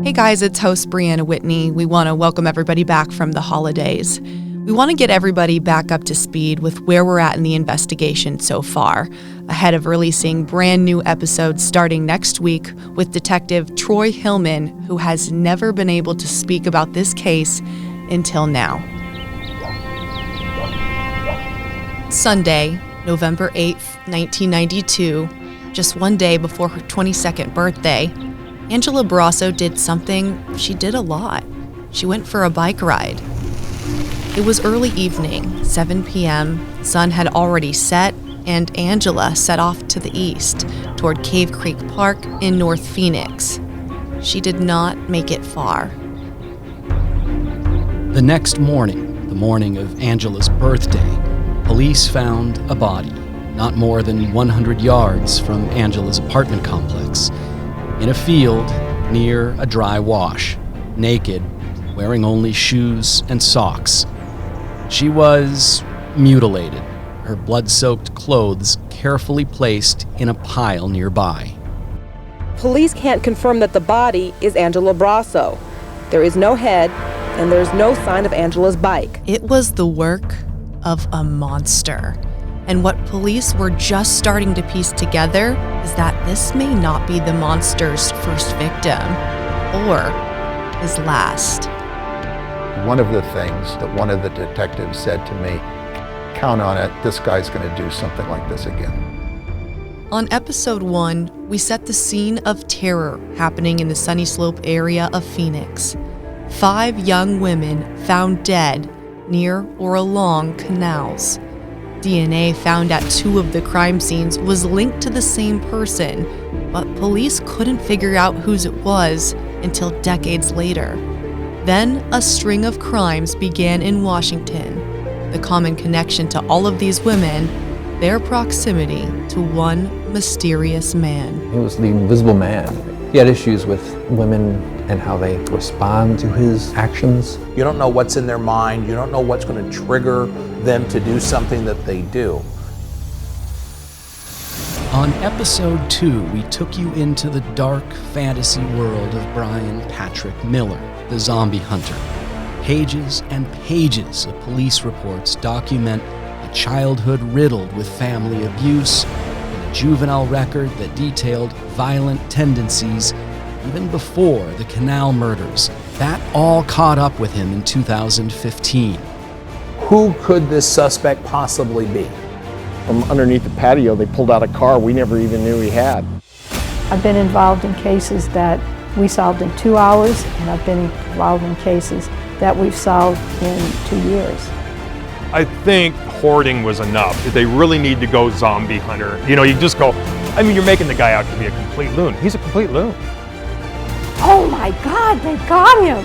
Hey guys, it's host Brianna Whitney. We want to welcome everybody back from the holidays. We want to get everybody back up to speed with where we're at in the investigation so far, ahead of releasing brand new episodes starting next week with Detective Troy Hillman, who has never been able to speak about this case until now. Sunday, November 8th, 1992, just one day before her 22nd birthday, Angela Brasso did something she did a lot. She went for a bike ride. It was early evening, 7 p.m. The sun had already set, and Angela set off to the east, toward Cave Creek Park in North Phoenix. She did not make it far. The next morning, the morning of Angela's birthday, police found a body, not more than 100 yards from Angela's apartment complex, in a field near a dry wash, naked, wearing only shoes and socks. She was mutilated, her blood-soaked clothes carefully placed in a pile nearby. Police can't confirm that the body is Angela Brasso. There is no head, and there's no sign of Angela's bike. It was the work of a monster. And what police were just starting to piece together is that this may not be the monster's first victim, or his last. One of the things that one of the detectives said to me, count on it, this guy's going to do something like this again. On episode 1, we set the scene of terror happening in the Sunny Slope area of Phoenix. 5 young women found dead near or along canals. DNA found at 2 of the crime scenes was linked to the same person, but police couldn't figure out whose it was until decades later. Then a string of crimes began in Washington. The common connection to all of these women, their proximity to one mysterious man. He was the invisible man. He had issues with women and how they respond to his actions. You don't know what's in their mind. You don't know what's going to trigger them to do something that they do. On episode 2, we took you into the dark fantasy world of Bryan Patrick Miller, the zombie hunter. Pages and pages of police reports document a childhood riddled with family abuse, and a juvenile record that detailed violent tendencies even before the canal murders. That all caught up with him in 2015. Who could this suspect possibly be? From underneath the patio, they pulled out a car we never even knew he had. I've been involved in cases that we solved in 2 hours, and I've been involved in cases that we've solved in 2 years. I think hoarding was enough. Did they really need to go zombie hunter? You know, you just go, I mean, you're making the guy out to be a complete loon. He's a complete loon. Oh my God, they got him!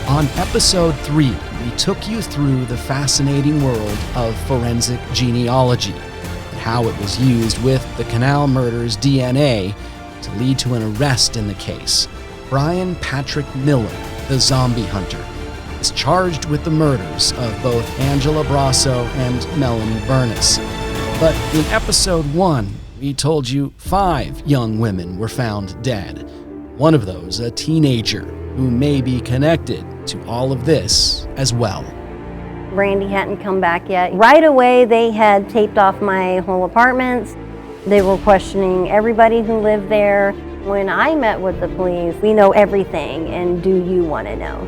On episode 3, we took you through the fascinating world of forensic genealogy and how it was used with the canal murders' DNA to lead to an arrest in the case. Bryan Patrick Miller, the zombie hunter, is charged with the murders of both Angela Brasso and Melanie Bernis. But in episode 1, we told you 5 young women were found dead. One of those a teenager who may be connected to all of this as well. Brandy hadn't come back yet. Right away, they had taped off my whole apartments. They were questioning everybody who lived there. When I met with the police, we know everything, and do you want to know?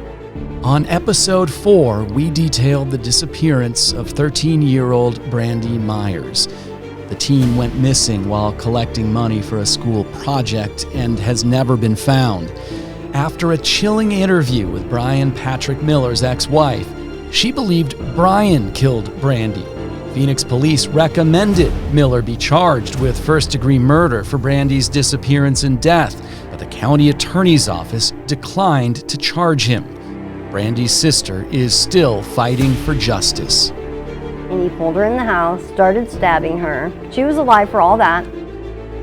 On episode 4, we detailed the disappearance of 13-year-old Brandy Myers. The teen went missing while collecting money for a school project and has never been found. After a chilling interview with Bryan Patrick Miller's ex-wife, she believed Bryan killed Brandy. Phoenix police recommended Miller be charged with first-degree murder for Brandy's disappearance and death, but the county attorney's office declined to charge him. Brandy's sister is still fighting for justice. And he pulled her in the house, started stabbing her. She was alive for all that.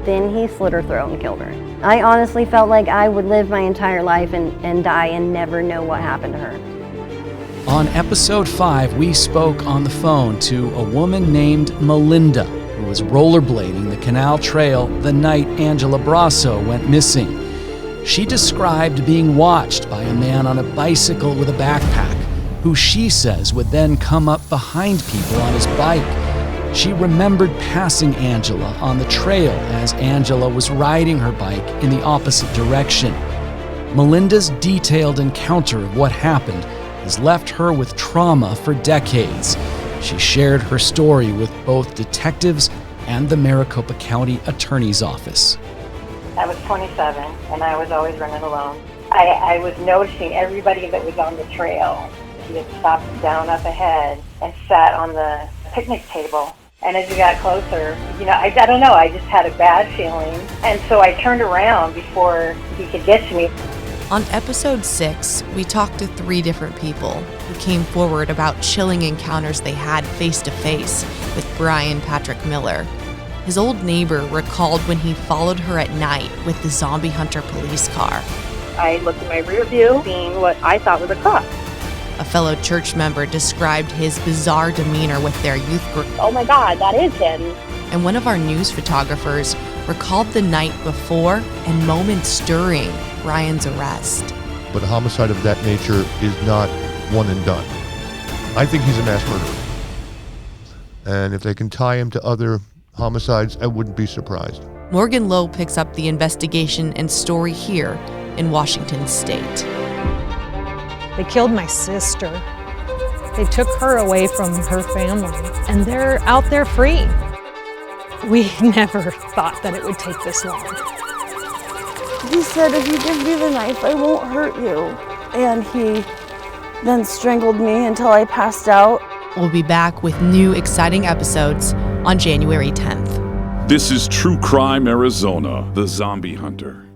Then he slit her throat and killed her. I honestly felt like I would live my entire life and die and never know what happened to her. On episode 5, we spoke on the phone to a woman named Melinda, was rollerblading the canal trail the night Angela Brasso went missing. She described being watched by a man on a bicycle with a backpack, who she says would then come up behind people on his bike. She remembered passing Angela on the trail as Angela was riding her bike in the opposite direction. Melinda's detailed encounter of what happened has left her with trauma for decades. She shared her story with both detectives and the Maricopa County Attorney's Office. I was 27 and I was always running alone. I was noticing everybody that was on the trail. He had stopped down up ahead and sat on the picnic table. And as we got closer, I don't know, I just had a bad feeling. And so I turned around before he could get to me. On episode 6, we talked to 3 different people who came forward about chilling encounters they had face-to-face with Bryan Patrick Miller. His old neighbor recalled when he followed her at night with the zombie hunter police car. I looked in my rear view, seeing what I thought was a cop. A fellow church member described his bizarre demeanor with their youth group. Oh my God, that is him. And one of our news photographers recalled the night before and moments during Bryan's arrest. But a homicide of that nature is not one and done. I think he's a mass murderer. And if they can tie him to other homicides, I wouldn't be surprised. Morgan Lowe picks up the investigation and story here in Washington State. They killed my sister. They took her away from her family, and they're out there free. We never thought that it would take this long. He said, if you give me the knife, I won't hurt you. And he then strangled me until I passed out. We'll be back with new exciting episodes on January 10th. This is True Crime Arizona, The Zombie Hunter.